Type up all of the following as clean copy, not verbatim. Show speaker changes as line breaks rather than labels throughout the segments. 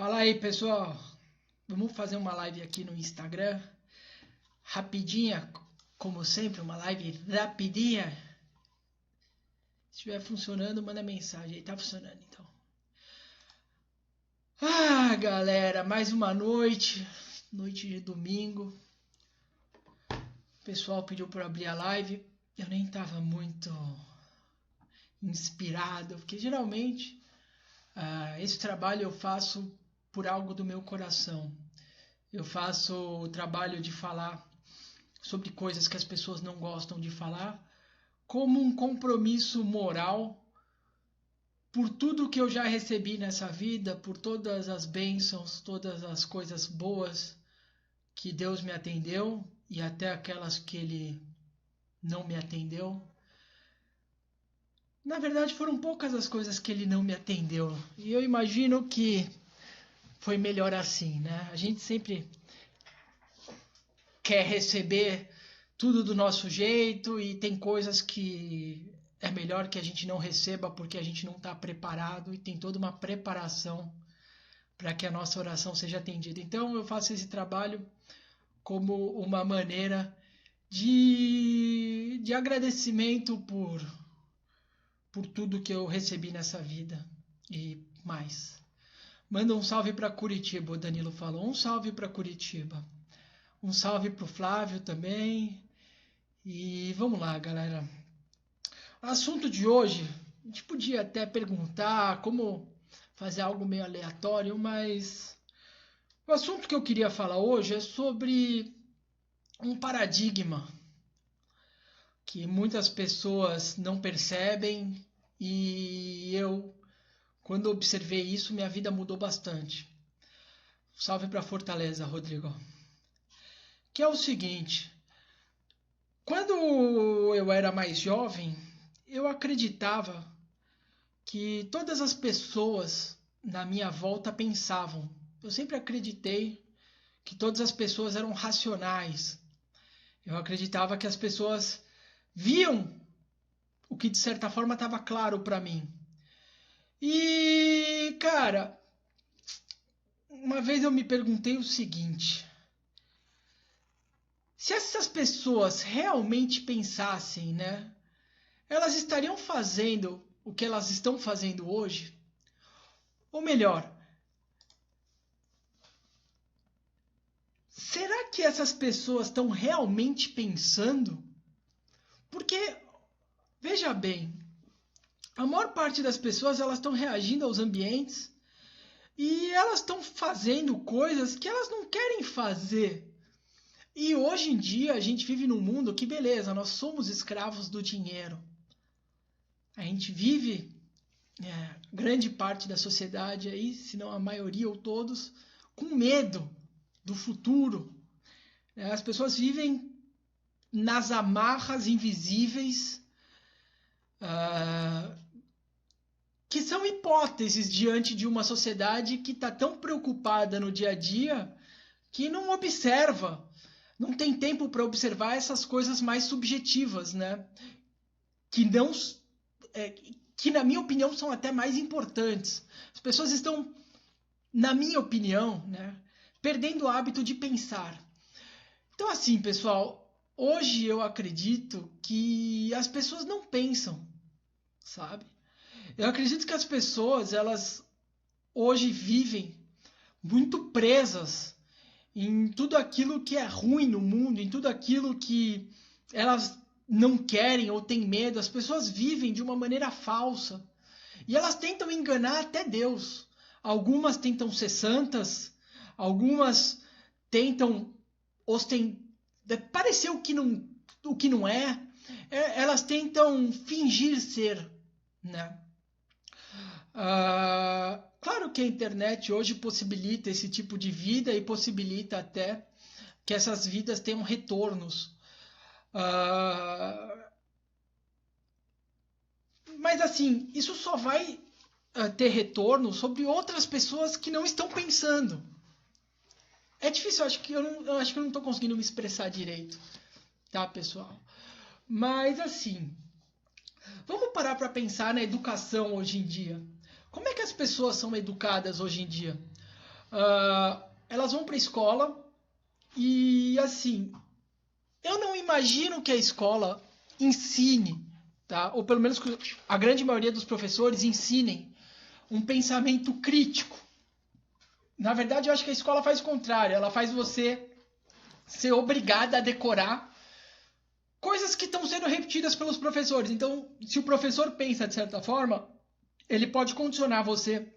Fala aí, pessoal. Vamos fazer uma live aqui no Instagram. Rapidinha, como sempre, uma live rapidinha. Se estiver funcionando, manda mensagem aí. Tá funcionando, então. Galera, mais uma noite. Noite de domingo. O pessoal pediu para abrir a live. Eu nem tava muito inspirado, porque geralmente esse trabalho eu faço por algo do meu coração. Eu faço o trabalho de falar sobre coisas que as pessoas não gostam de falar, como um compromisso moral por tudo que eu já recebi nessa vida, por todas as bênçãos, todas as coisas boas que Deus me atendeu e até aquelas que Ele não me atendeu. Na verdade, foram poucas as coisas que Ele não me atendeu. E eu imagino que foi melhor assim, né? A gente sempre quer receber tudo do nosso jeito e tem coisas que é melhor que a gente não receba porque a gente não está preparado e tem toda uma preparação para que a nossa oração seja atendida. Então eu faço esse trabalho como uma maneira de agradecimento por tudo que eu recebi nessa vida e mais. Manda um salve para Curitiba, o Danilo falou. Um salve para Curitiba. Um salve para o Flávio também. E vamos lá, galera. O assunto de hoje, a gente podia até perguntar como fazer algo meio aleatório, mas o assunto que eu queria falar hoje é sobre um paradigma que muitas pessoas não percebem e eu, quando observei isso, minha vida mudou bastante. Salve para Fortaleza, Rodrigo. Que é o seguinte, quando eu era mais jovem, eu acreditava que todas as pessoas na minha volta pensavam. Eu sempre acreditei que todas as pessoas eram racionais. Eu acreditava que as pessoas viam o que de certa forma estava claro para mim. E, cara, uma vez eu me perguntei o seguinte: se essas pessoas realmente pensassem, né? Elas estariam fazendo o que elas estão fazendo hoje? Ou melhor, será que essas pessoas estão realmente pensando? Porque, veja bem, a maior parte das pessoas elas estão reagindo aos ambientes e elas estão fazendo coisas que elas não querem fazer. E hoje em dia a gente vive num mundo que, beleza, nós somos escravos do dinheiro. A gente vive, grande parte da sociedade aí, se não a maioria ou todos, com medo do futuro. As pessoas vivem nas amarras invisíveis, que são hipóteses diante de uma sociedade que está tão preocupada no dia a dia que não observa, não tem tempo para observar essas coisas mais subjetivas, né? Que na minha opinião são até mais importantes. As pessoas estão, na minha opinião, né, perdendo o hábito de pensar. Então assim, pessoal, hoje eu acredito que as pessoas não pensam, sabe? Eu acredito que as pessoas, elas hoje vivem muito presas em tudo aquilo que é ruim no mundo, em tudo aquilo que elas não querem ou têm medo. As pessoas vivem de uma maneira falsa e elas tentam enganar até Deus. Algumas tentam ser santas, algumas tentam parecer o que não é. Elas tentam fingir ser, né? Claro que a internet hoje possibilita esse tipo de vida e possibilita até que essas vidas tenham retornos. Mas assim, isso só vai ter retorno sobre outras pessoas que não estão pensando. É difícil, eu acho que eu não estou conseguindo me expressar direito, tá, pessoal? Mas assim, vamos parar para pensar na educação hoje em dia. Como é que as pessoas são educadas hoje em dia? elas vão para a escola e, assim, eu não imagino que a escola ensine, tá? Ou pelo menos que a grande maioria dos professores ensinem um pensamento crítico. Na verdade, eu acho que a escola faz o contrário. Ela faz você ser obrigada a decorar coisas que estão sendo repetidas pelos professores. Então, se o professor pensa de certa forma, ele pode condicionar você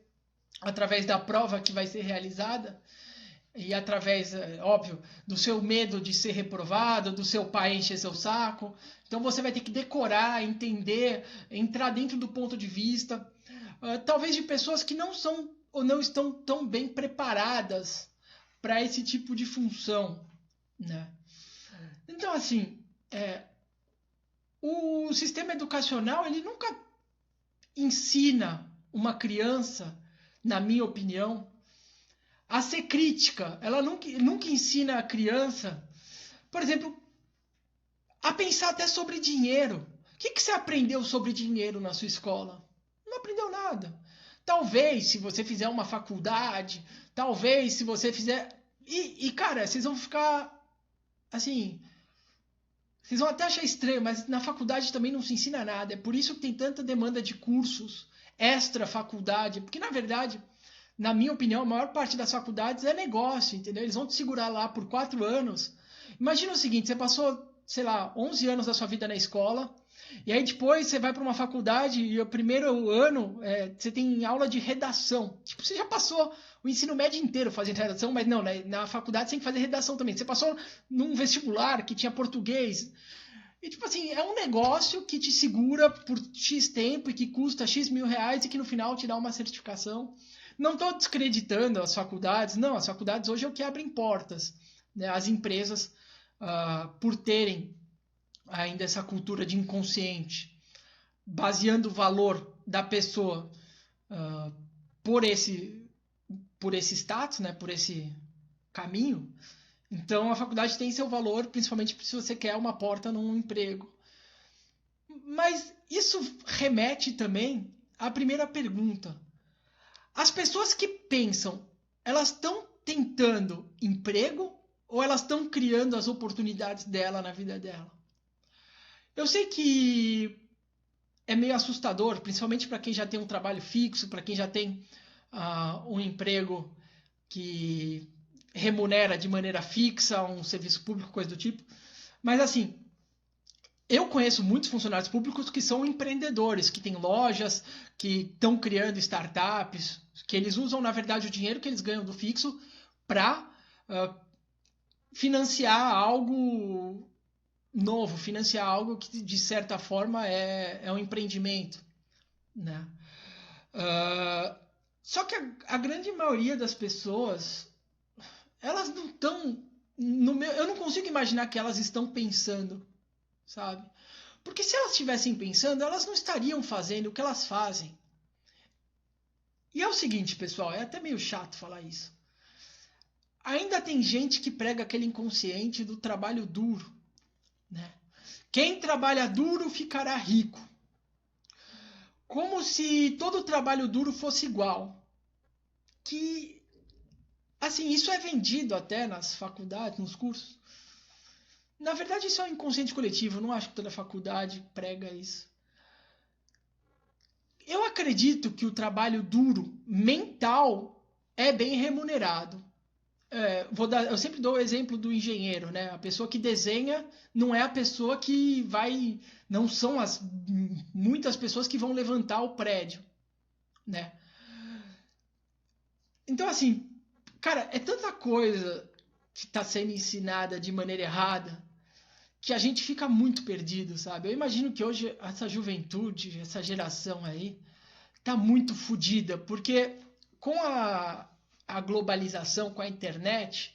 através da prova que vai ser realizada e através, óbvio, do seu medo de ser reprovado, do seu pai encher seu saco. Então você vai ter que decorar, entender, entrar dentro do ponto de vista, talvez de pessoas que não são ou não estão tão bem preparadas para esse tipo de função, né? Então, assim, o sistema educacional ele nunca ensina uma criança, na minha opinião, a ser crítica. Ela nunca ensina a criança, por exemplo, a pensar até sobre dinheiro. O que você aprendeu sobre dinheiro na sua escola? Não aprendeu nada. Talvez, se você fizer uma faculdade, talvez, se você fizer... cara, vocês vão ficar, assim... Vocês vão até achar estranho, mas na faculdade também não se ensina nada. É por isso que tem tanta demanda de cursos extra faculdade. Porque, na verdade, na minha opinião, a maior parte das faculdades é negócio, entendeu? Eles vão te segurar lá por 4 anos. Imagina o seguinte, você passou, sei lá, 11 anos da sua vida na escola, e aí depois você vai para uma faculdade e o primeiro ano você tem aula de redação. Tipo, você já passou o ensino médio inteiro fazendo redação, mas não, né? Na faculdade você tem que fazer redação também. Você passou num vestibular que tinha português. E tipo assim, é um negócio que te segura por X tempo e que custa X mil reais e que no final te dá uma certificação. Não estou descreditando as faculdades, não, as faculdades hoje é o que abrem portas, né? As empresas, por terem ainda essa cultura de inconsciente, baseando o valor da pessoa por esse status, né? Por esse caminho. Então a faculdade tem seu valor, principalmente se você quer uma porta num emprego. Mas isso remete também à primeira pergunta. As pessoas que pensam, elas estão tentando emprego ou elas estão criando as oportunidades dela na vida dela? Eu sei que é meio assustador, principalmente para quem já tem um trabalho fixo, para quem já tem um emprego que remunera de maneira fixa, um serviço público, coisa do tipo. Mas assim, eu conheço muitos funcionários públicos que são empreendedores, que têm lojas, que estão criando startups, que eles usam, na verdade, o dinheiro que eles ganham do fixo para financiar algo novo, financiar algo que, de certa forma, é um empreendimento, né? Só que a grande maioria das pessoas, elas não estão... eu não consigo imaginar que elas estão pensando, sabe? Porque se elas estivessem pensando, elas não estariam fazendo o que elas fazem. E é o seguinte, pessoal, é até meio chato falar isso. Ainda tem gente que prega aquele inconsciente do trabalho duro, né? Quem trabalha duro ficará rico. Como se todo trabalho duro fosse igual. Que, assim, isso é vendido até nas faculdades, nos cursos. Na verdade, isso é um inconsciente coletivo. Eu não acho que toda faculdade prega isso. Eu acredito que o trabalho duro, mental, é bem remunerado. Eu sempre dou o exemplo do engenheiro, né? A pessoa que desenha não é a pessoa que vai... Não são muitas pessoas que vão levantar o prédio, né? Então, assim, cara, é tanta coisa que está sendo ensinada de maneira errada que a gente fica muito perdido, sabe? Eu imagino que hoje essa juventude, essa geração aí, tá muito fodida, porque com a globalização, com a internet,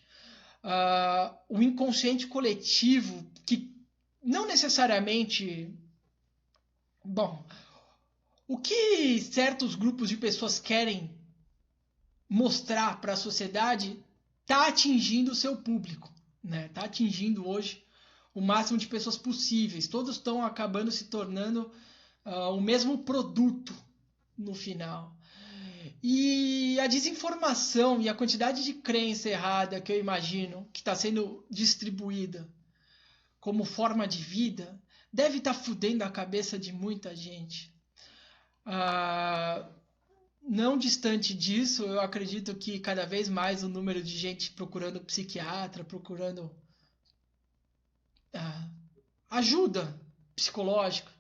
o inconsciente coletivo, que não necessariamente... Bom, o que certos grupos de pessoas querem mostrar para a sociedade está atingindo o seu público, né? Está atingindo hoje o máximo de pessoas possíveis. Todos estão acabando se tornando o mesmo produto no final. E a desinformação e a quantidade de crença errada que eu imagino que está sendo distribuída como forma de vida deve estar fudendo a cabeça de muita gente. Não distante disso, eu acredito que cada vez mais o número de gente procurando psiquiatra, procurando ajuda psicológica,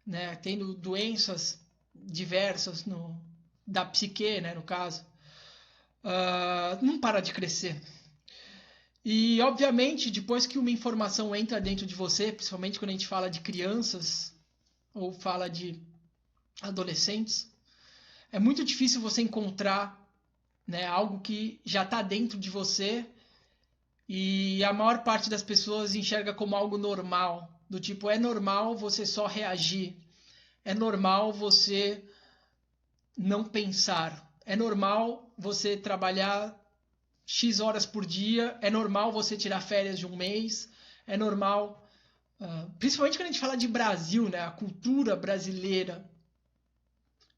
né, tendo doenças diversas da psique, né, no caso, não para de crescer. E, obviamente, depois que uma informação entra dentro de você, principalmente quando a gente fala de crianças ou fala de adolescentes, é muito difícil você encontrar, né, algo que já está dentro de você e a maior parte das pessoas enxerga como algo normal. Do tipo, é normal você só reagir. É normal você não pensar. É normal você trabalhar X horas por dia. É normal você tirar férias de um mês. É normal, principalmente quando a gente fala de Brasil, né? A cultura brasileira,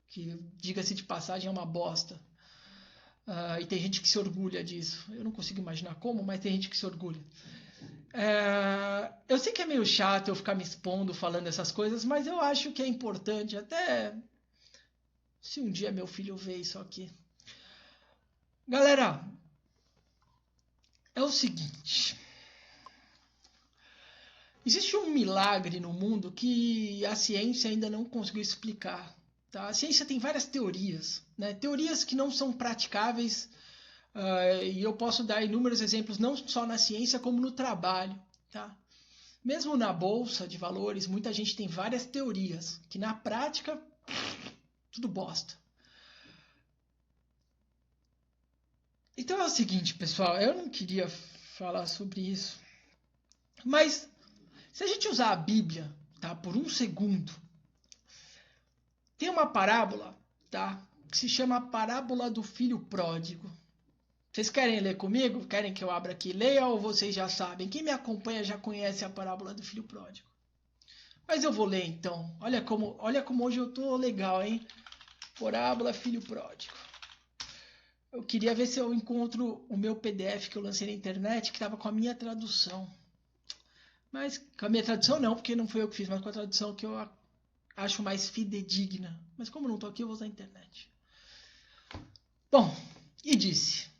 que, diga-se de passagem, é uma bosta. E tem gente que se orgulha disso. Eu não consigo imaginar como, mas tem gente que se orgulha. Eu sei que é meio chato eu ficar me expondo falando essas coisas, mas eu acho que é importante, até se um dia meu filho ver isso aqui. Galera, é o seguinte. Existe um milagre no mundo que a ciência ainda não conseguiu explicar. Tá? A ciência tem várias teorias, né? Teorias que não são praticáveis. E eu posso dar inúmeros exemplos, não só na ciência, como no trabalho. Tá? Mesmo na bolsa de valores, muita gente tem várias teorias, que na prática, tudo bosta. Então é o seguinte, pessoal, eu não queria falar sobre isso, mas se a gente usar a Bíblia, tá, por um segundo, tem uma parábola, tá, que se chama a parábola do filho pródigo. Vocês querem ler comigo? Querem que eu abra aqui e leia ou vocês já sabem? Quem me acompanha já conhece a parábola do filho pródigo. Mas eu vou ler então. Olha como hoje eu tô legal, hein? Parábola filho pródigo. Eu queria ver se eu encontro o meu PDF que eu lancei na internet, que estava com a minha tradução. Mas com a minha tradução não, porque não foi eu que fiz, mas com a tradução que eu acho mais fidedigna. Mas como não estou aqui, eu vou usar a internet. Bom, e disse...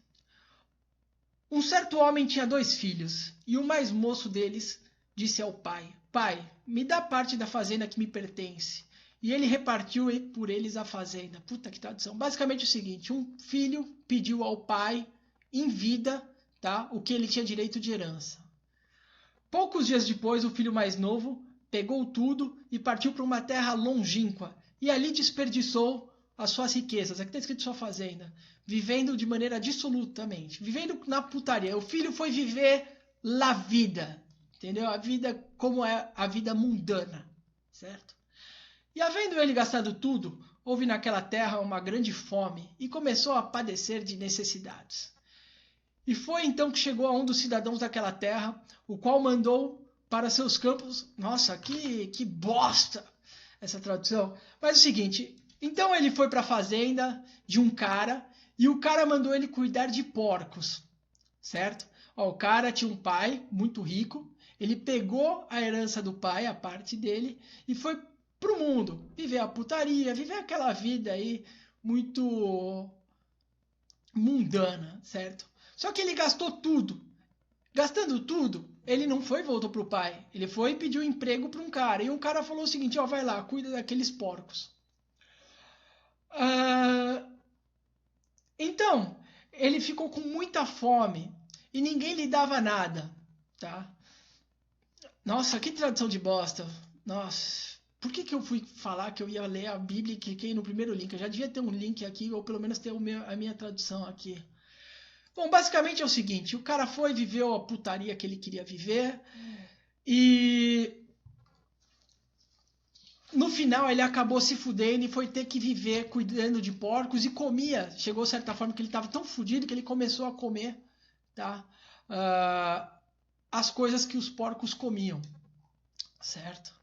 Um certo homem tinha 2 filhos, e o mais moço deles disse ao pai: Pai, me dá parte da fazenda que me pertence. E ele repartiu por eles a fazenda. Puta que tradução. Basicamente o seguinte, um filho pediu ao pai, em vida, tá, o que ele tinha direito de herança. Poucos dias depois, o filho mais novo pegou tudo e partiu para uma terra longínqua, e ali desperdiçou as suas riquezas. Aqui está escrito sua fazenda. Vivendo de maneira dissolutamente. Vivendo na putaria. O filho foi viver la vida. Entendeu? A vida como é a vida mundana. Certo? E havendo ele gastado tudo, houve naquela terra uma grande fome e começou a padecer de necessidades. E foi então que chegou a um dos cidadãos daquela terra, o qual mandou para seus campos... Nossa, que bosta essa tradução. Mas é o seguinte... Então ele foi para a fazenda de um cara e o cara mandou ele cuidar de porcos, certo? O cara tinha um pai muito rico, ele pegou a herança do pai, a parte dele, e foi pro mundo viver a putaria, viver aquela vida aí muito mundana, certo? Só que ele gastou tudo. Gastando tudo, ele não foi e voltou pro pai. Ele foi e pediu emprego para um cara. E um cara falou o seguinte, vai lá, cuida daqueles porcos. Então, ele ficou com muita fome e ninguém lhe dava nada, tá? Nossa, que tradução de bosta. Nossa, por que eu fui falar que eu ia ler a Bíblia e cliquei no primeiro link? Eu já devia ter um link aqui, ou pelo menos ter a minha tradução aqui. Bom, basicamente é o seguinte, o cara foi, viveu a putaria que ele queria viver e... No final ele acabou se fudendo e foi ter que viver cuidando de porcos e comia. Chegou a certa forma que ele estava tão fudido que ele começou a comer, tá? As coisas que os porcos comiam, certo?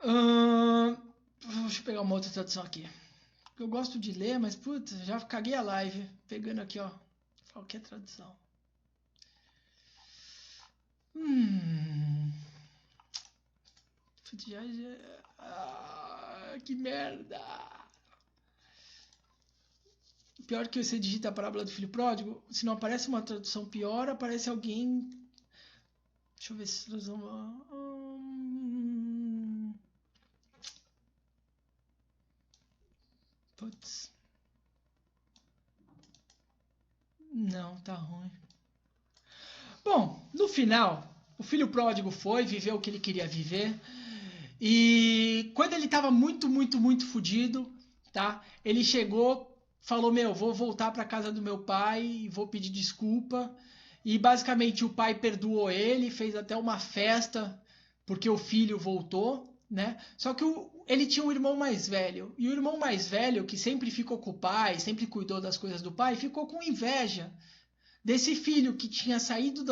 Deixa eu pegar uma outra tradução aqui. Eu gosto de ler, mas putz, já caguei a live. Pegando aqui, ó. Qual que é a tradução? Que merda! Pior que você digita a parábola do filho pródigo, se não aparece uma tradução pior, aparece alguém. Deixa eu ver se tradução. Putz. Não, tá ruim. Bom, no final, o filho pródigo foi, viveu o que ele queria viver. E quando ele estava muito, muito, muito fodido, tá? Ele chegou, falou, vou voltar para casa do meu pai e vou pedir desculpa. E basicamente o pai perdoou ele, fez até uma festa porque o filho voltou, né? Só que ele tinha um irmão mais velho. E o irmão mais velho, que sempre ficou com o pai, sempre cuidou das coisas do pai, ficou com inveja desse filho que tinha saído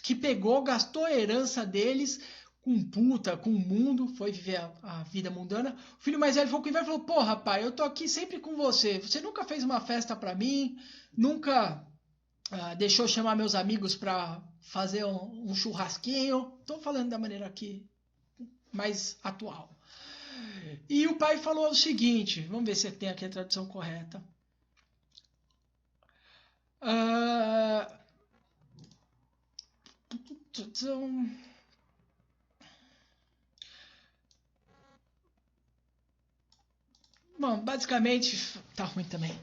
que pegou, gastou a herança deles com puta, com o mundo, foi viver a vida mundana. O filho mais velho ficou com inveja e falou, porra, pai, eu tô aqui sempre com você. Você nunca fez uma festa pra mim, nunca deixou chamar meus amigos pra fazer um churrasquinho. Tô falando da maneira aqui mais atual. E o pai falou o seguinte, vamos ver se tem aqui a tradução correta. Bom, basicamente, tá ruim também.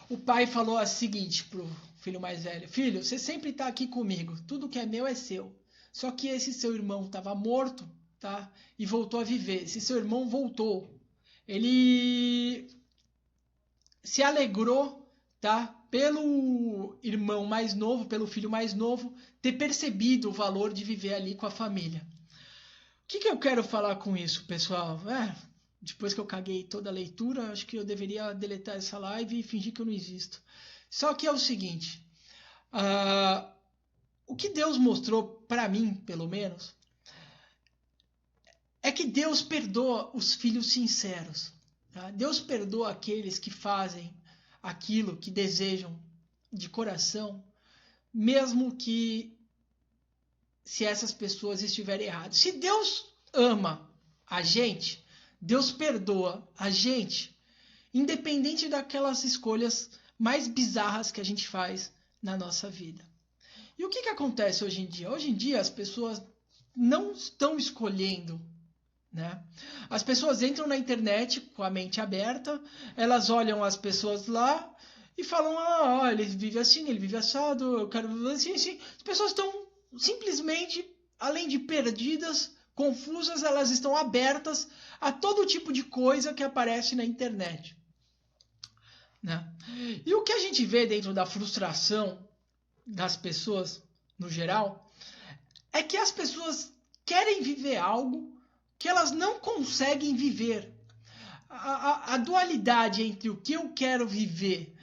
O pai falou o seguinte pro filho mais velho: filho, você sempre tá aqui comigo, tudo que é meu é seu. Só que esse seu irmão estava morto, tá? E voltou a viver. Esse seu irmão voltou. Ele se alegrou, tá? Pelo irmão mais novo, pelo filho mais novo, ter percebido o valor de viver ali com a família. O que eu quero falar com isso, pessoal? Depois que eu caguei toda a leitura, acho que eu deveria deletar essa live e fingir que eu não existo. Só que é o seguinte, o que Deus mostrou para mim, pelo menos, é que Deus perdoa os filhos sinceros. Tá? Deus perdoa aqueles que fazem aquilo que desejam de coração, mesmo que se essas pessoas estiverem erradas. Se Deus ama a gente, Deus perdoa a gente, independente daquelas escolhas mais bizarras que a gente faz na nossa vida. E o que acontece hoje em dia? Hoje em dia as pessoas não estão escolhendo, né? As pessoas entram na internet com a mente aberta, elas olham as pessoas lá e falam, ele vive assim, ele vive assado, eu quero viver assim, assim. As pessoas estão simplesmente, além de perdidas, confusas, elas estão abertas a todo tipo de coisa que aparece na internet, né? E o que a gente vê dentro da frustração das pessoas, no geral, é que as pessoas querem viver algo que elas não conseguem viver. A dualidade entre o que eu quero viver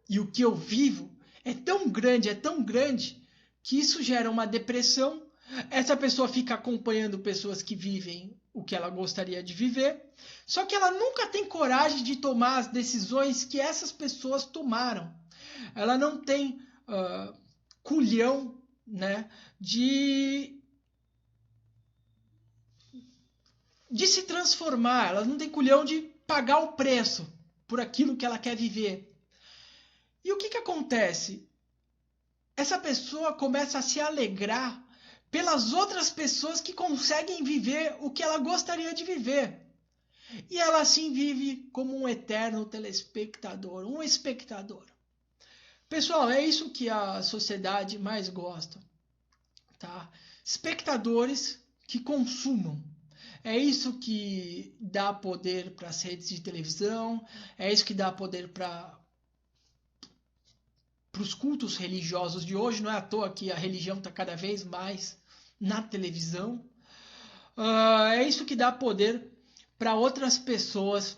e o que eu vivo é tão grande, que isso gera uma depressão. Essa pessoa fica acompanhando pessoas que vivem o que ela gostaria de viver, só que ela nunca tem coragem de tomar as decisões que essas pessoas tomaram. Ela não tem culhão, né, de se transformar, ela não tem culhão de pagar o preço por aquilo que ela quer viver. E o que acontece? Essa pessoa começa a se alegrar pelas outras pessoas que conseguem viver o que ela gostaria de viver. E ela assim vive como um eterno telespectador, um espectador. Pessoal, é isso que a sociedade mais gosta, tá? Espectadores que consumam. É isso que dá poder para as redes de televisão, é isso que dá poder para os cultos religiosos de hoje. Não é à toa que a religião está cada vez mais na televisão. É isso que dá poder para outras pessoas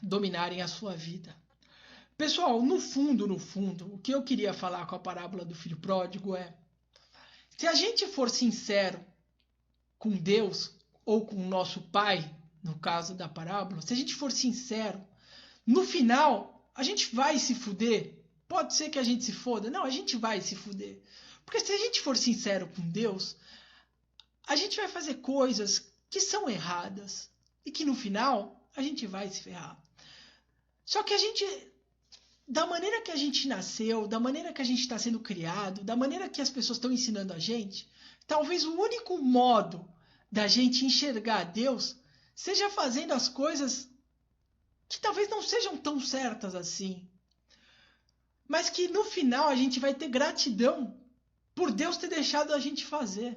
dominarem a sua vida. Pessoal, no fundo, o que eu queria falar com a parábola do filho pródigo é: se a gente for sincero com Deus ou com o nosso pai, no caso da parábola, se a gente for sincero, no final, a gente vai se fuder. Pode ser que a gente se foda. Não, a gente vai se fuder. Porque se a gente for sincero com Deus, a gente vai fazer coisas que são erradas. E que no final, a gente vai se ferrar. Só que a gente, da maneira que a gente nasceu, da maneira que a gente está sendo criado, da maneira que as pessoas estão ensinando a gente, talvez o único modo da gente enxergar Deus seja fazendo as coisas que talvez não sejam tão certas assim. Mas que no final a gente vai ter gratidão por Deus ter deixado a gente fazer.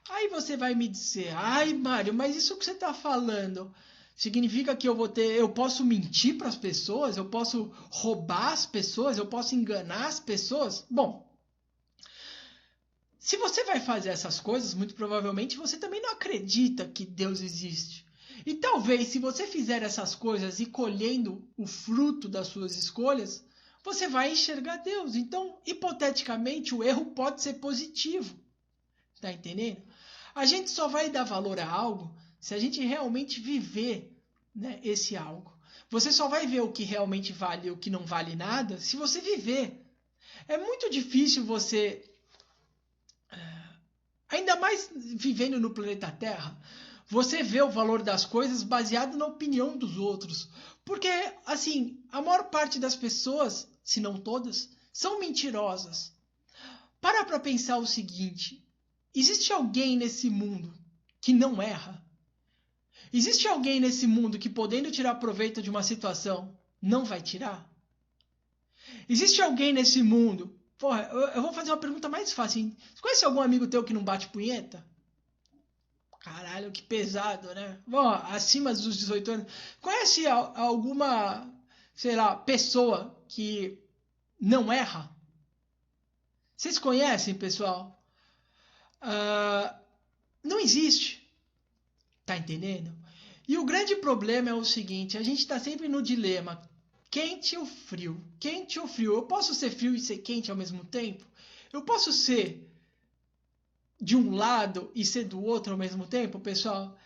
Aí você vai me dizer, ai Mário, mas isso que você está falando significa que eu posso mentir para as pessoas, eu posso roubar as pessoas, eu posso enganar as pessoas? Bom, se você vai fazer essas coisas, muito provavelmente você também não acredita que Deus existe. E talvez se você fizer essas coisas e colhendo o fruto das suas escolhas, você vai enxergar Deus. Então, hipoteticamente, o erro pode ser positivo. Tá entendendo? A gente só vai dar valor a algo se a gente realmente viver, né, esse algo. Você só vai ver o que realmente vale e o que não vale nada se você viver. É muito difícil você, ainda mais vivendo no planeta Terra, você vê o valor das coisas baseado na opinião dos outros. Porque, assim, a maior parte das pessoas, se não todas, são mentirosas. Para pensar o seguinte: existe alguém nesse mundo que não erra? Existe alguém nesse mundo que, podendo tirar proveito de uma situação, não vai tirar? Existe alguém nesse mundo... Porra, eu vou fazer uma pergunta mais fácil, hein? Você conhece algum amigo teu que não bate punheta? Caralho, que pesado, né? Bom, acima dos 18 anos. Conhece alguma, sei lá, pessoa que não erra? Vocês conhecem, pessoal? Não existe. Tá entendendo? E o grande problema é o seguinte: a gente está sempre no dilema quente ou frio. Quente ou frio. Eu posso ser frio e ser quente ao mesmo tempo? Eu posso ser de um lado e ser do outro ao mesmo tempo, pessoal?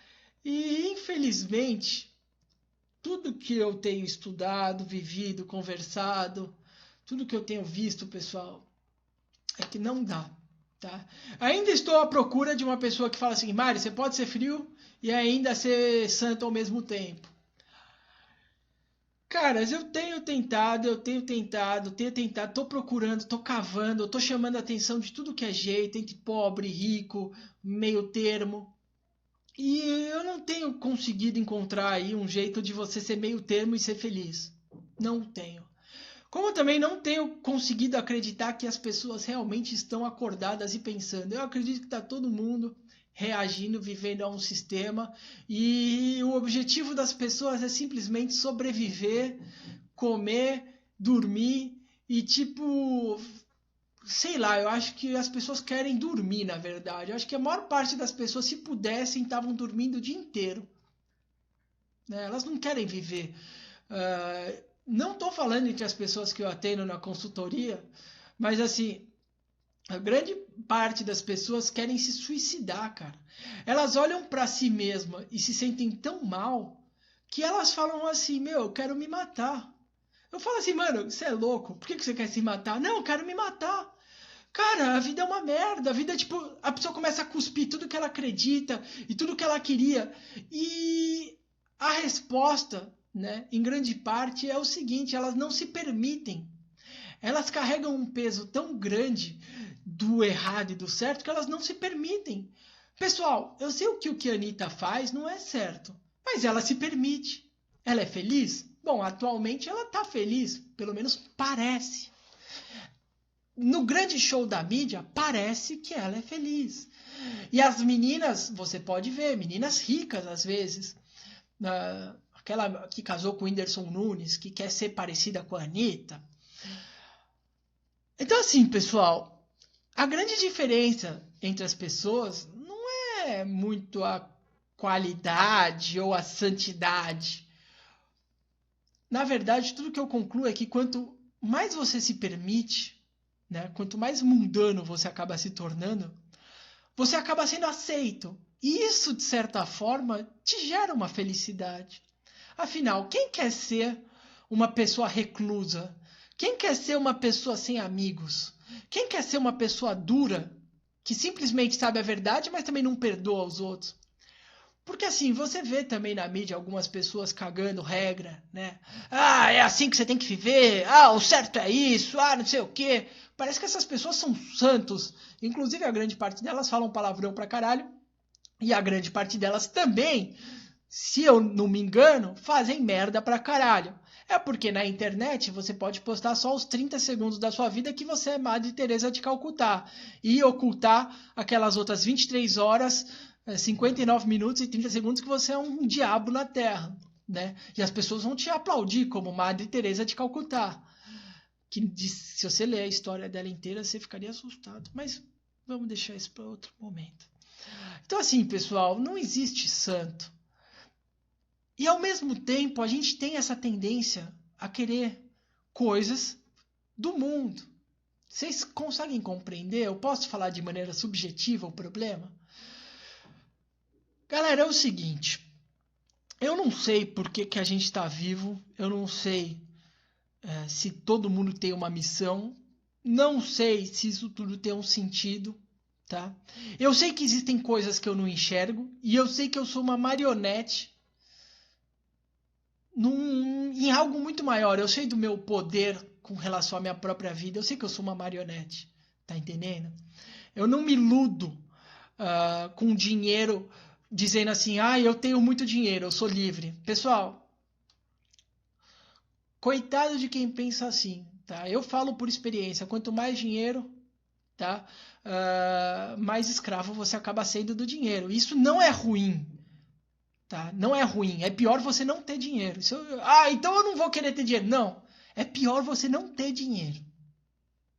E, infelizmente, tudo que eu tenho estudado, vivido, conversado, tudo que eu tenho visto, pessoal, é que não dá, tá? Ainda estou à procura de uma pessoa que fala assim: Mário, você pode ser frio e ainda ser santo ao mesmo tempo. Caras, eu tenho tentado, tô procurando, tô cavando, tô chamando a atenção de tudo que é jeito, entre pobre, rico, meio termo. E eu não tenho conseguido encontrar aí um jeito de você ser meio termo e ser feliz. Não tenho. Como também não tenho conseguido acreditar que as pessoas realmente estão acordadas e pensando. Eu acredito que está todo mundo reagindo, vivendo a um sistema, e o objetivo das pessoas é simplesmente sobreviver, comer, dormir e tipo, sei lá, eu acho que as pessoas querem dormir, na verdade. Eu acho que a maior parte das pessoas, se pudessem, estavam dormindo o dia inteiro, né? Elas não querem viver. Não estou falando entre as pessoas que eu atendo na consultoria, mas assim, a grande parte das pessoas querem se suicidar, cara. Elas olham para si mesmas e se sentem tão mal que elas falam assim: meu, eu quero me matar. Eu falo assim: mano, você é louco? Por que você quer se matar? Não, eu quero me matar. Cara, a vida é uma merda. A vida é tipo, a pessoa começa a cuspir tudo que ela acredita e tudo que ela queria. E a resposta, né, em grande parte é o seguinte: elas não se permitem. Elas carregam um peso tão grande do errado e do certo que elas não se permitem. Pessoal, eu sei o que a Anitta faz não é certo, mas ela se permite. Ela é feliz? Bom, atualmente ela está feliz, pelo menos parece. No grande show da mídia, parece que ela é feliz. E as meninas, você pode ver, meninas ricas às vezes, aquela que casou com o Whindersson Nunes, que quer ser parecida com a Anitta. Então assim, pessoal, a grande diferença entre as pessoas não é muito a qualidade ou a santidade. Na verdade, tudo que eu concluo é que quanto mais você se permite, né, quanto mais mundano você acaba se tornando, você acaba sendo aceito. E isso, de certa forma, te gera uma felicidade. Afinal, quem quer ser uma pessoa reclusa? Quem quer ser uma pessoa sem amigos? Quem quer ser uma pessoa dura, que simplesmente sabe a verdade, mas também não perdoa os outros? Porque assim, você vê também na mídia algumas pessoas cagando regra, né? Ah, é assim que você tem que viver. Ah, o certo é isso. Ah, não sei o quê. Parece que essas pessoas são santos. Inclusive, a grande parte delas falam palavrão pra caralho. E a grande parte delas também, se eu não me engano, fazem merda pra caralho. É porque na internet você pode postar só os 30 segundos da sua vida que você é Madre Teresa de Calcutá. E ocultar aquelas outras 23 horas, 59 minutos e 30 segundos que você é um diabo na Terra. Né? E as pessoas vão te aplaudir como Madre Teresa de Calcutá. Que se você ler a história dela inteira, você ficaria assustado. Mas vamos deixar isso para outro momento. Então assim, pessoal, não existe santo. E ao mesmo tempo, a gente tem essa tendência a querer coisas do mundo. Vocês conseguem compreender? Eu posso falar de maneira subjetiva o problema? Galera, é o seguinte. Eu não sei por que a gente está vivo. Eu não sei se todo mundo tem uma missão. Não sei se isso tudo tem um sentido. Tá? Eu sei que existem coisas que eu não enxergo. E eu sei que eu sou uma marionete em algo muito maior. Eu sei do meu poder com relação à minha própria vida. Eu sei que eu sou uma marionete. Tá entendendo? Eu não me iludo com dinheiro dizendo assim, eu tenho muito dinheiro, eu sou livre. Pessoal, coitado de quem pensa assim. Tá? Eu falo por experiência. Quanto mais dinheiro, tá? Mais escravo você acaba sendo do dinheiro. Isso não é ruim. Tá? Não é ruim, é pior você não ter dinheiro. Então eu não vou querer ter dinheiro. Não, é pior você não ter dinheiro.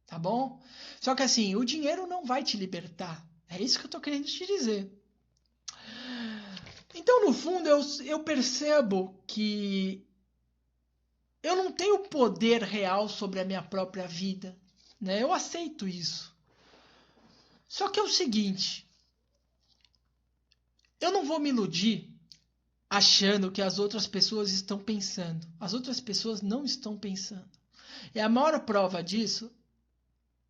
Tá bom? Só que assim, o dinheiro não vai te libertar. É isso que eu tô querendo te dizer. Então, no fundo, eu percebo que eu não tenho poder real sobre a minha própria vida. Né? Eu aceito isso. Só que é o seguinte, eu não vou me iludir achando que as outras pessoas estão pensando. As outras pessoas não estão pensando. E a maior prova disso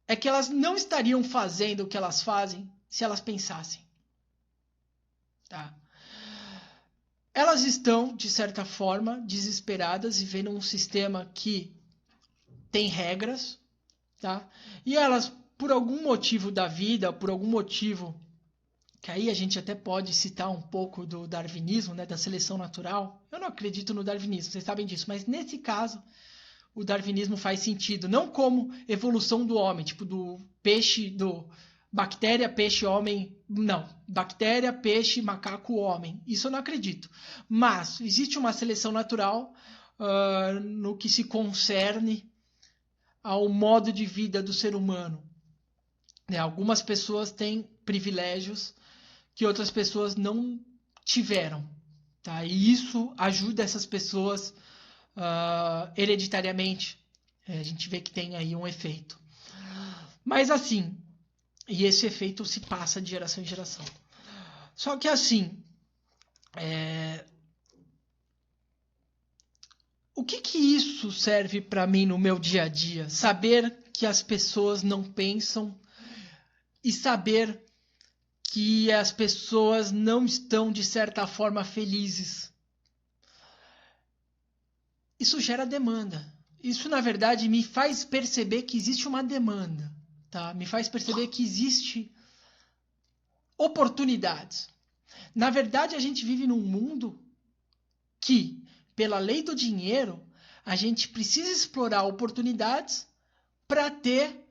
é que elas não estariam fazendo o que elas fazem se elas pensassem. Tá? Elas estão, de certa forma, desesperadas e vendo um sistema que tem regras. Tá? E elas, por algum motivo da vida, por algum motivo que aí a gente até pode citar um pouco do darwinismo, né, da seleção natural. Eu não acredito no darwinismo, vocês sabem disso, mas nesse caso o darwinismo faz sentido, não como evolução do homem, tipo do peixe, do bactéria, peixe, homem, não, bactéria, peixe, macaco, homem, isso eu não acredito, mas existe uma seleção natural no que se concerne ao modo de vida do ser humano. Algumas pessoas têm privilégios que outras pessoas não tiveram. Tá? E isso ajuda essas pessoas hereditariamente. A gente vê que tem aí um efeito. Mas assim, e esse efeito se passa de geração em geração. Só que assim, o que isso serve para mim no meu dia a dia? Saber que as pessoas não pensam e saber que as pessoas não estão, de certa forma, felizes. Isso gera demanda. Isso, na verdade, me faz perceber que existe uma demanda. Tá? Me faz perceber que existe oportunidades. Na verdade, a gente vive num mundo que, pela lei do dinheiro, a gente precisa explorar oportunidades para ter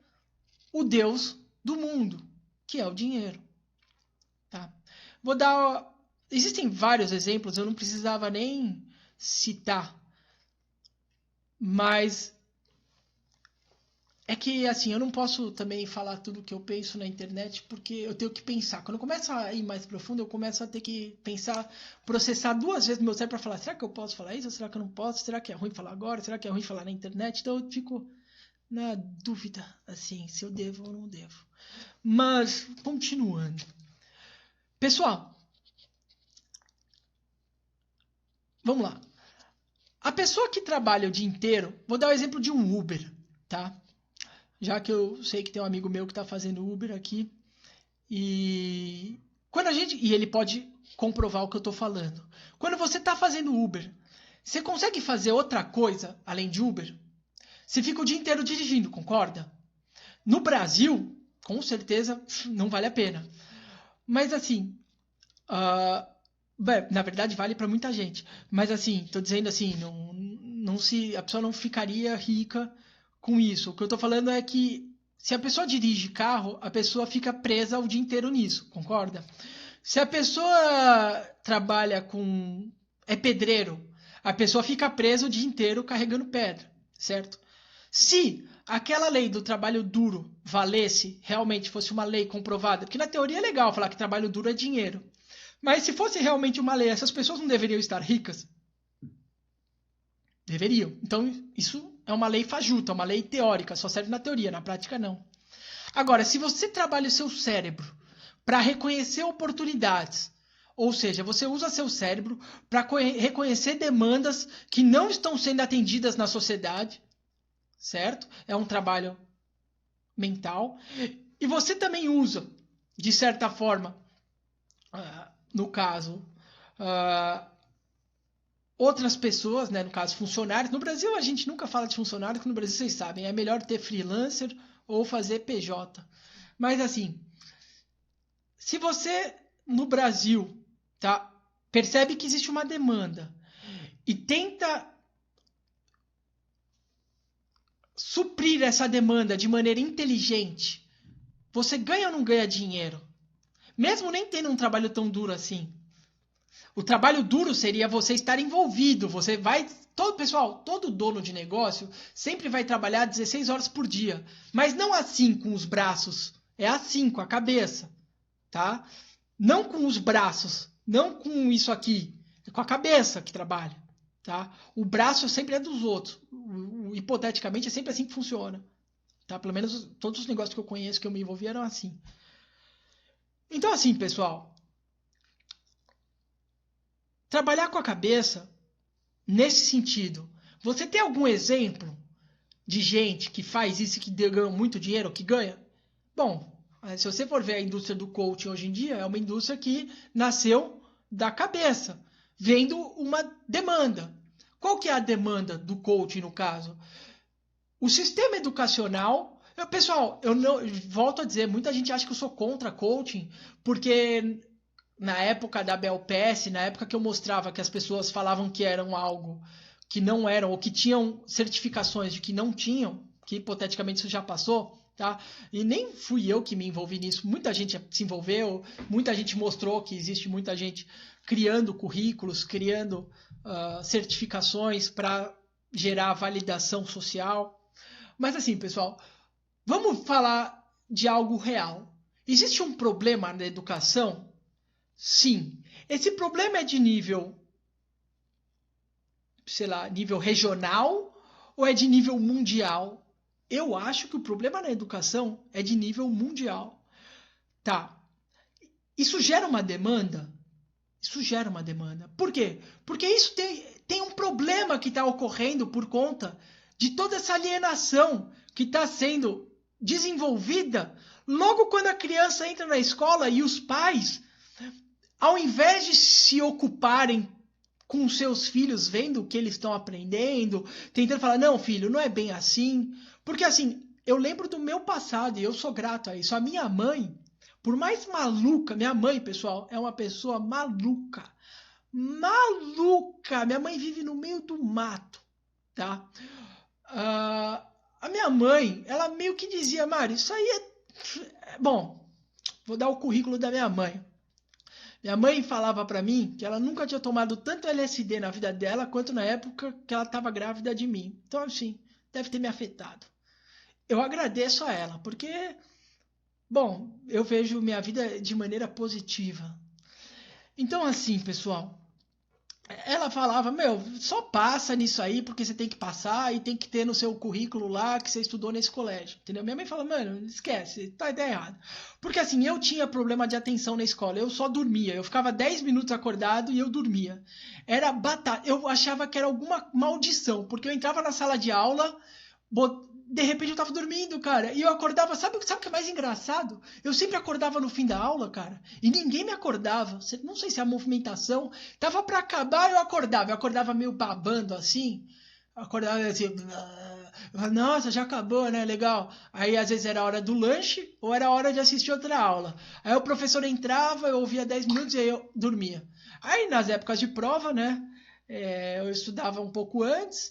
o Deus do mundo, que é o dinheiro. Tá? Vou dar... Existem vários exemplos, eu não precisava nem citar. Mas é que, assim, eu não posso também falar tudo o que eu penso na internet, porque eu tenho que pensar. Quando eu começo a ir mais profundo, eu começo a ter que pensar, processar 2 vezes no meu cérebro para falar, será que eu posso falar isso? Ou será que eu não posso? Será que é ruim falar agora? Será que é ruim falar na internet? Então eu fico na dúvida, assim, se eu devo ou não devo. Mas, continuando. Pessoal, vamos lá. A pessoa que trabalha o dia inteiro, vou dar o exemplo de um Uber, tá? Já que eu sei que tem um amigo meu que está fazendo Uber aqui. E ele pode comprovar o que eu estou falando. Quando você está fazendo Uber, você consegue fazer outra coisa além de Uber? Você fica o dia inteiro dirigindo, concorda? No Brasil, com certeza, não vale a pena. Mas assim, na verdade vale para muita gente. Mas assim, estou dizendo assim, a pessoa não ficaria rica com isso. O que eu estou falando é que se a pessoa dirige carro, a pessoa fica presa o dia inteiro nisso, concorda? Se a pessoa trabalha é pedreiro, a pessoa fica presa o dia inteiro carregando pedra, certo? Se aquela lei do trabalho duro valesse, realmente fosse uma lei comprovada, porque na teoria é legal falar que trabalho duro é dinheiro, mas se fosse realmente uma lei, essas pessoas não deveriam estar ricas? Deveriam. Então, isso é uma lei fajuta, uma lei teórica, só serve na teoria, na prática não. Agora, se você trabalha o seu cérebro para reconhecer oportunidades, ou seja, você usa seu cérebro para reconhecer demandas que não estão sendo atendidas na sociedade, certo? É um trabalho mental. E você também usa, de certa forma, no caso, outras pessoas, né, no caso funcionários. No Brasil a gente nunca fala de funcionário, porque no Brasil vocês sabem, é melhor ter freelancer ou fazer PJ. Mas assim, se você no Brasil, tá, percebe que existe uma demanda e tenta suprir essa demanda de maneira inteligente, você ganha ou não ganha dinheiro? Mesmo nem tendo um trabalho tão duro assim. O trabalho duro seria você estar envolvido. Você vai... todo dono de negócio sempre vai trabalhar 16 horas por dia. Mas não assim com os braços. É assim, com a cabeça. Tá? Não com os braços. Não com isso aqui. É com a cabeça que trabalha. Tá? O braço sempre é dos outros. Hipoteticamente é sempre assim que funciona. Tá? Pelo menos todos os negócios que eu conheço, que eu me envolvi, eram assim. Então assim, pessoal... Trabalhar com a cabeça, nesse sentido, você tem algum exemplo de gente que faz isso, que ganha muito dinheiro, que ganha? Bom, se você for ver a indústria do coaching hoje em dia, é uma indústria que nasceu da cabeça, vendo uma demanda. Qual que é a demanda do coaching, no caso? O sistema educacional... Pessoal, eu não volto a dizer, muita gente acha que eu sou contra coaching, porque... Na época da BelPass, na época que eu mostrava que as pessoas falavam que eram algo que não eram, ou que tinham certificações de que não tinham, que hipoteticamente isso já passou, tá? E nem fui eu que me envolvi nisso, muita gente se envolveu, muita gente mostrou que existe muita gente criando currículos, criando certificações para gerar validação social. Mas assim, pessoal, vamos falar de algo real. Existe um problema na educação? Sim. Esse problema é de nível, sei lá, nível regional ou é de nível mundial? Eu acho que o problema na educação é de nível mundial. Tá. Isso gera uma demanda? Isso gera uma demanda. Por quê? Porque isso tem um problema que está ocorrendo por conta de toda essa alienação que está sendo desenvolvida logo quando a criança entra na escola e os pais... Ao invés de se ocuparem com seus filhos, vendo o que eles estão aprendendo, tentando falar, não, filho, não é bem assim. Porque assim, eu lembro do meu passado e eu sou grato a isso. A minha mãe, por mais maluca, minha mãe, pessoal, é uma pessoa maluca. Maluca! Minha mãe vive no meio do mato, tá? A minha mãe, ela meio que dizia, Mari, isso aí é... Bom, vou dar o currículo da minha mãe. Minha mãe falava para mim que ela nunca tinha tomado tanto LSD na vida dela quanto na época que ela estava grávida de mim. Então, assim, deve ter me afetado. Eu agradeço a ela, porque, bom, eu vejo minha vida de maneira positiva. Então, assim, pessoal, ela falava, meu, só passa nisso aí porque você tem que passar e tem que ter no seu currículo lá que você estudou nesse colégio, entendeu? Minha mãe fala, mano, esquece, tá ideia errada. Porque assim, eu tinha problema de atenção na escola, eu só dormia, eu ficava 10 minutos acordado e eu dormia. Era batata, eu achava que era alguma maldição, porque eu entrava na sala de aula, de repente eu tava dormindo, cara. E eu acordava, sabe o que é mais engraçado? Eu sempre acordava no fim da aula, cara. E ninguém me acordava. Não sei se é a movimentação. Tava pra acabar, eu acordava. Eu acordava meio babando assim. Eu acordava assim. Eu falava, nossa, já acabou, né? Legal. Aí às vezes era a hora do lanche ou era a hora de assistir outra aula. Aí o professor entrava, eu ouvia 10 minutos e aí eu dormia. Aí nas épocas de prova, né? Eu estudava um pouco antes.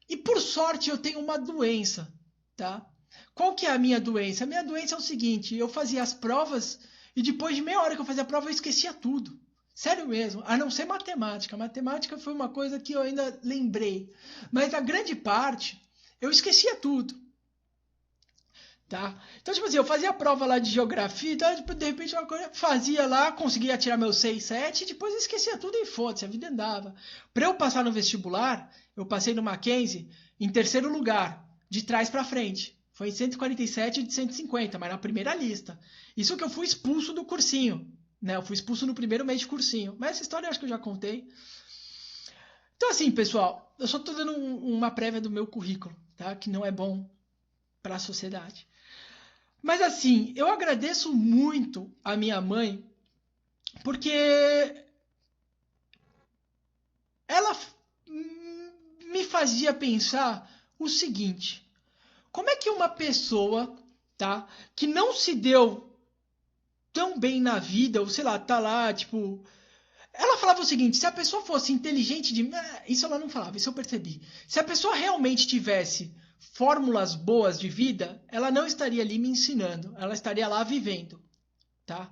E por sorte eu tenho uma doença, tá? Qual que é a minha doença? A minha doença é o seguinte, eu fazia as provas e depois de meia hora que eu fazia a prova eu esquecia tudo. Sério mesmo, a não ser matemática. Matemática foi uma coisa que eu ainda lembrei. Mas a grande parte, eu esquecia tudo. Tá? Então, tipo assim, eu fazia a prova lá de geografia, então, de repente eu fazia lá, conseguia tirar meus 6, 7, e depois eu esquecia tudo e foda-se, a vida andava. Para eu passar no vestibular, eu passei no Mackenzie em terceiro lugar, de trás para frente. Foi em 147 de 150, mas na primeira lista. Isso que eu fui expulso do cursinho, né? Eu fui expulso no primeiro mês de cursinho. Mas essa história eu acho que eu já contei. Então, assim, pessoal, eu só tô dando uma prévia do meu currículo, tá? Que não é bom para a sociedade. Mas assim, eu agradeço muito a minha mãe, porque ela me fazia pensar o seguinte: como é que uma pessoa, tá, que não se deu tão bem na vida, ou sei lá, tá lá, tipo, ela falava o seguinte: se a pessoa fosse inteligente de. Isso ela não falava, isso eu percebi. Se a pessoa realmente tivesse fórmulas boas de vida, ela não estaria ali me ensinando, ela estaria lá vivendo. Tá?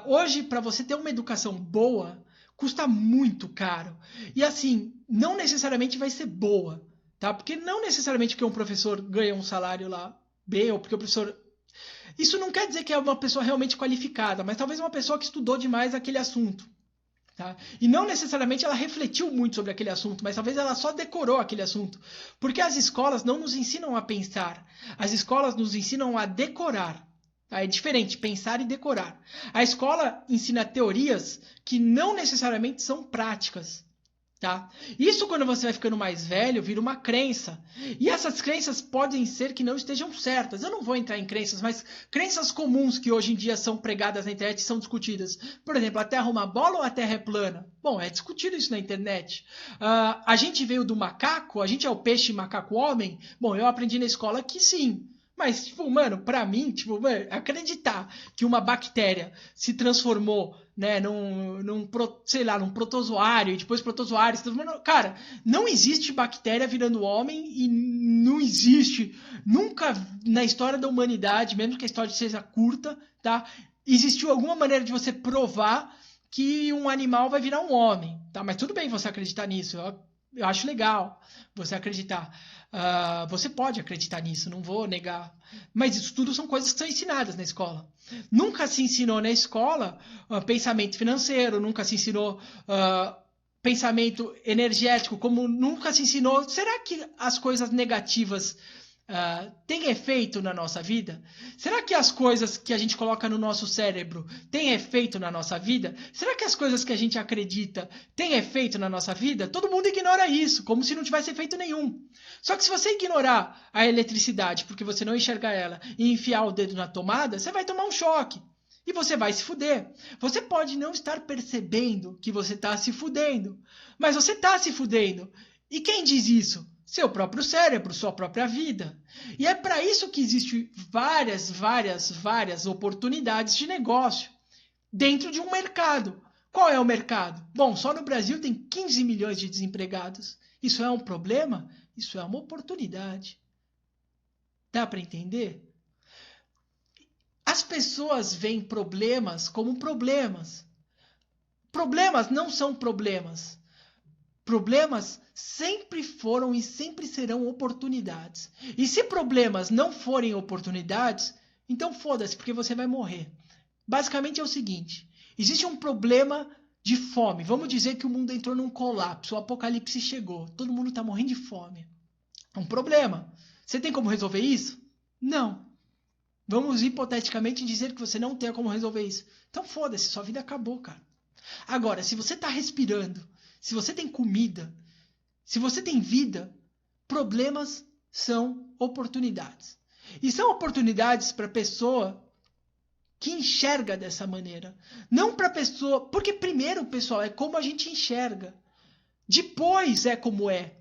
Hoje, para você ter uma educação boa, custa muito caro. E assim, não necessariamente vai ser boa. Tá? Porque não necessariamente porque um professor ganha um salário lá bem, ou porque o professor. Isso não quer dizer que é uma pessoa realmente qualificada, mas talvez uma pessoa que estudou demais aquele assunto. Tá? E não necessariamente ela refletiu muito sobre aquele assunto, mas talvez ela só decorou aquele assunto. Porque as escolas não nos ensinam a pensar, as escolas nos ensinam a decorar. Tá? É diferente, pensar e decorar. A escola ensina teorias que não necessariamente são práticas. Tá? Isso, quando você vai ficando mais velho, vira uma crença. E essas crenças podem ser que não estejam certas. Eu não vou entrar em crenças, mas crenças comuns que hoje em dia são pregadas na internet e são discutidas. Por exemplo, a Terra é uma bola ou a Terra é plana? Bom, é discutido isso na internet. A gente veio do macaco? A gente é o peixe macaco-homem? Bom, eu aprendi na escola que sim. Mas, tipo, mano, pra mim, tipo, mano, acreditar que uma bactéria se transformou, né, num protozoário, e depois protozoário se transformou. Cara, não existe bactéria virando homem e não existe, nunca na história da humanidade, mesmo que a história seja curta, tá? Existiu alguma maneira de você provar que um animal vai virar um homem, tá? Mas tudo bem você acreditar nisso, eu acho legal você acreditar. Você pode acreditar nisso, não vou negar. Mas isso tudo são coisas que são ensinadas na escola. Nunca se ensinou na escola pensamento financeiro, nunca se ensinou pensamento energético, como nunca se ensinou. Será que as coisas negativas têm efeito na nossa vida? Será que as coisas que a gente coloca no nosso cérebro têm efeito na nossa vida? Será que as coisas que a gente acredita têm efeito na nossa vida? Todo mundo ignora isso, como se não tivesse efeito nenhum. Só que se você ignorar a eletricidade porque você não enxerga ela e enfiar o dedo na tomada, você vai tomar um choque. E você vai se fuder. Você pode não estar percebendo que você está se fudendo, mas você está se fudendo. E quem diz isso? Seu próprio cérebro, sua própria vida. E é para isso que existem várias oportunidades de negócio dentro de um mercado. Qual é o mercado? Bom, só no Brasil tem 15 milhões de desempregados. Isso é um problema? Isso é uma oportunidade. Dá para entender? As pessoas veem problemas como problemas. Problemas não são problemas. Problemas sempre foram e sempre serão oportunidades. E se problemas não forem oportunidades, então foda-se, porque você vai morrer. Basicamente é o seguinte: existe um problema de fome. Vamos dizer que o mundo entrou num colapso, o apocalipse chegou, todo mundo está morrendo de fome. É um problema. Você tem como resolver isso? Não. Vamos hipoteticamente dizer que você não tem como resolver isso. Então foda-se, sua vida acabou, cara. Agora, se você está respirando, se você tem comida, se você tem vida, problemas são oportunidades. E são oportunidades para a pessoa que enxerga dessa maneira. Não para a pessoa... Porque primeiro, pessoal, é como a gente enxerga. Depois é como é.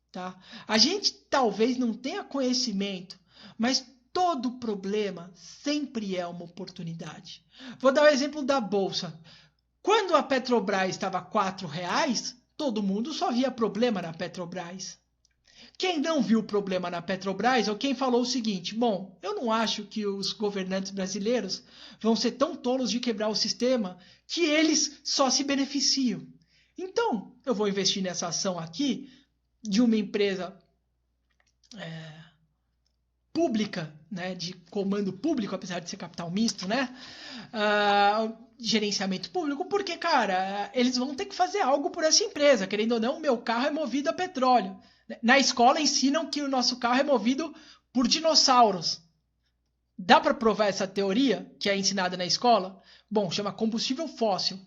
Tá? A gente talvez não tenha conhecimento, mas todo problema sempre é uma oportunidade. Vou dar o exemplo da Bolsa. Quando a Petrobras estava R$4, todo mundo só via problema na Petrobras. Quem não viu problema na Petrobras, ou quem falou o seguinte, bom, eu não acho que os governantes brasileiros vão ser tão tolos de quebrar o sistema que eles só se beneficiam. Então, eu vou investir nessa ação aqui de uma empresa pública, né, de comando público, apesar de ser capital misto, né, gerenciamento público, porque, cara, eles vão ter que fazer algo por essa empresa. Querendo ou não, o meu carro é movido a petróleo. Na escola ensinam que o nosso carro é movido por dinossauros. Dá para provar essa teoria que é ensinada na escola? Bom, chama combustível fóssil.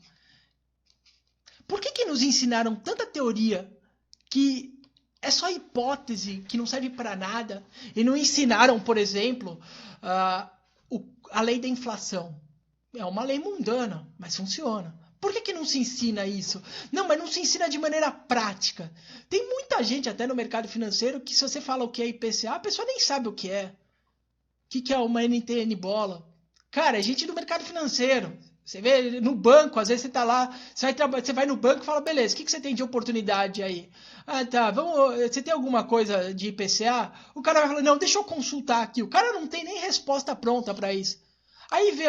Por que nos ensinaram tanta teoria que é só hipótese, que não serve para nada, e não ensinaram, por exemplo, a lei da inflação? É uma lei mundana, mas funciona. Por que não se ensina isso? Não, mas não se ensina de maneira prática. Tem muita gente até no mercado financeiro que, se você fala o que é IPCA, a pessoa nem sabe o que é. O que é uma NTN bola? Cara, é gente do mercado financeiro. Você vê no banco, às vezes você tá lá, você vai no banco e fala, beleza, o que você tem de oportunidade aí? Ah, tá, você tem alguma coisa de IPCA? O cara vai falar, não, deixa eu consultar aqui. O cara não tem nem resposta pronta para isso. Aí vê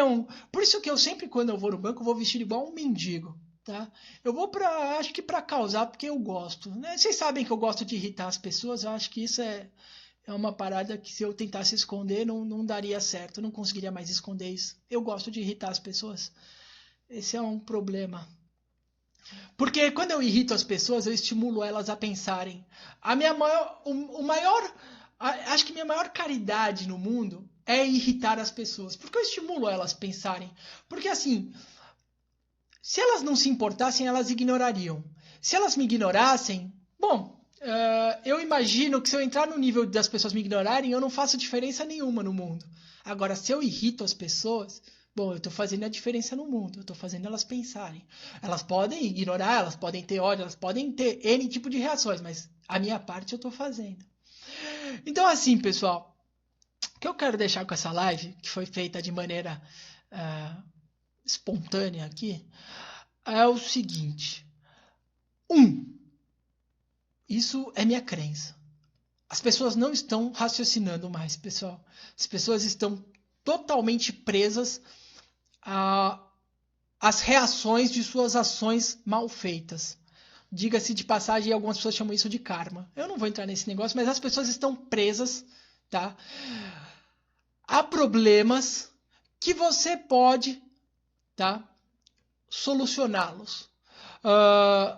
por isso que eu sempre, quando eu vou no banco, eu vou vestir igual um mendigo, tá? Eu vou acho que pra causar, porque eu gosto, né? Vocês sabem que eu gosto de irritar as pessoas, eu acho que isso é uma parada que, se eu tentasse esconder, não daria certo, eu não conseguiria mais esconder isso. Eu gosto de irritar as pessoas. Esse é um problema. Porque quando eu irrito as pessoas, eu estimulo elas a pensarem. Acho que minha maior caridade no mundo é irritar as pessoas. Porque eu estimulo elas a pensarem. Porque assim, se elas não se importassem, elas ignorariam. Se elas me ignorassem, bom, eu imagino que se eu entrar no nível das pessoas me ignorarem, eu não faço diferença nenhuma no mundo. Agora, se eu irrito as pessoas, bom, eu estou fazendo a diferença no mundo. Eu estou fazendo elas pensarem. Elas podem ignorar, elas podem ter ódio, elas podem ter N tipo de reações, mas a minha parte eu estou fazendo. Então, assim, pessoal, o que eu quero deixar com essa live, que foi feita de maneira espontânea aqui, é o seguinte. Isso é minha crença. As pessoas não estão raciocinando mais, pessoal. As pessoas estão totalmente presas às reações de suas ações mal feitas. Diga-se de passagem, algumas pessoas chamam isso de karma. Eu não vou entrar nesse negócio, mas as pessoas estão presas, tá, a problemas que você pode, tá, solucioná-los.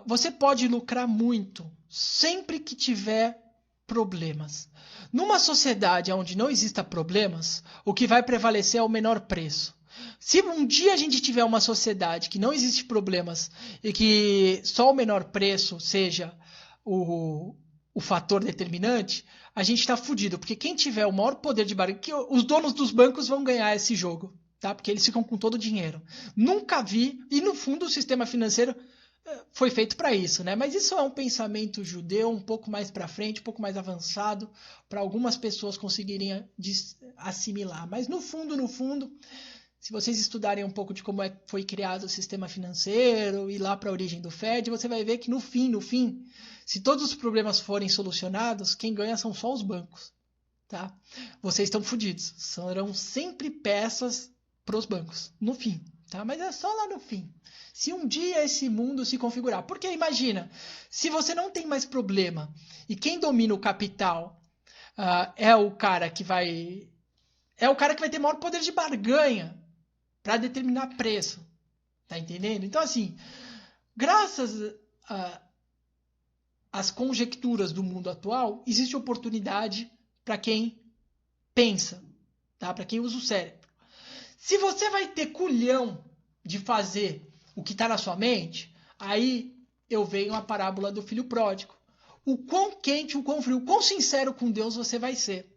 Você pode lucrar muito sempre que tiver problemas. Numa sociedade onde não exista problemas, o que vai prevalecer é o menor preço. Se um dia a gente tiver uma sociedade que não existe problemas e que só o menor preço seja o fator determinante, a gente está fudido, porque quem tiver o maior poder de barganha, os donos dos bancos vão ganhar esse jogo, tá? Porque eles ficam com todo o dinheiro. Nunca vi, e no fundo o sistema financeiro foi feito para isso, né? Mas isso é um pensamento judeu um pouco mais para frente, um pouco mais avançado, para algumas pessoas conseguirem assimilar. Mas no fundo, se vocês estudarem um pouco de como foi criado o sistema financeiro e lá para a origem do Fed, você vai ver que no fim, se todos os problemas forem solucionados, quem ganha são só os bancos, tá? Vocês estão fodidos. Serão sempre peças para os bancos, no fim, tá? Mas é só lá no fim. Se um dia esse mundo se configurar. Porque imagina, se você não tem mais problema e quem domina o capital é o cara que vai ter maior poder de barganha para determinar preço. Tá entendendo? Então, assim, Graças às conjecturas do mundo atual, existe oportunidade para quem pensa, tá? Para quem usa o cérebro. Se você vai ter culhão de fazer o que está na sua mente, aí eu venho a parábola do filho pródigo. O quão quente, o quão frio, o quão sincero com Deus você vai ser.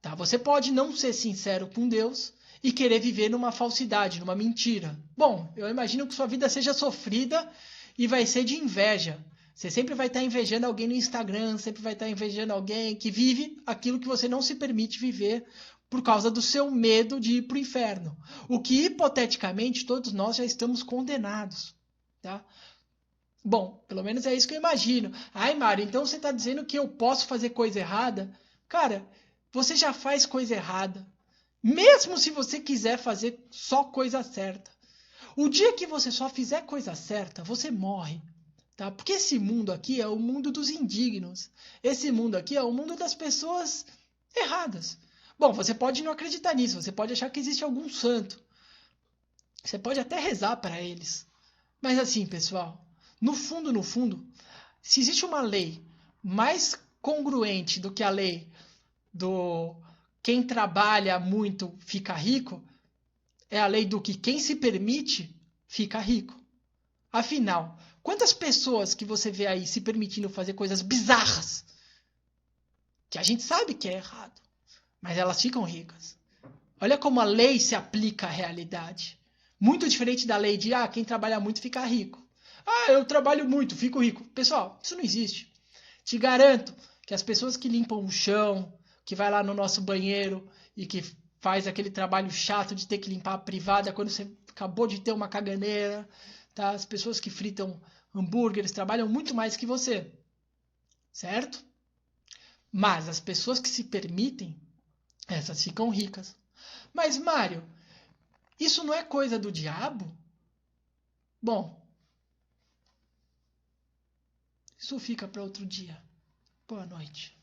Tá? Você pode não ser sincero com Deus e querer viver numa falsidade, numa mentira. Bom, eu imagino que sua vida seja sofrida e vai ser de inveja. Você sempre vai estar invejando alguém no Instagram, sempre vai estar invejando alguém que vive aquilo que você não se permite viver por causa do seu medo de ir para o inferno. O que, hipoteticamente, todos nós já estamos condenados. Tá? Bom, pelo menos é isso que eu imagino. Ai, Mário, então você está dizendo que eu posso fazer coisa errada? Cara, você já faz coisa errada. Mesmo se você quiser fazer só coisa certa. O dia que você só fizer coisa certa, você morre. Tá? Porque esse mundo aqui é o mundo dos indignos. Esse mundo aqui é o mundo das pessoas erradas. Bom, você pode não acreditar nisso. Você pode achar que existe algum santo. Você pode até rezar para eles. Mas assim, pessoal, no fundo, se existe uma lei mais congruente do que a lei do quem trabalha muito fica rico, é a lei do que quem se permite fica rico. Afinal, quantas pessoas que você vê aí se permitindo fazer coisas bizarras, que a gente sabe que é errado, mas elas ficam ricas. Olha como a lei se aplica à realidade. Muito diferente da lei de quem trabalha muito fica rico. Eu trabalho muito, fico rico. Pessoal, isso não existe. Te garanto que as pessoas que limpam o chão, que vai lá no nosso banheiro e que faz aquele trabalho chato de ter que limpar a privada quando você acabou de ter uma caganeira, tá? As pessoas que fritam hambúrgueres trabalham muito mais que você, certo? Mas as pessoas que se permitem, essas ficam ricas. Mas, Mário, isso não é coisa do diabo? Bom, isso fica para outro dia. Boa noite.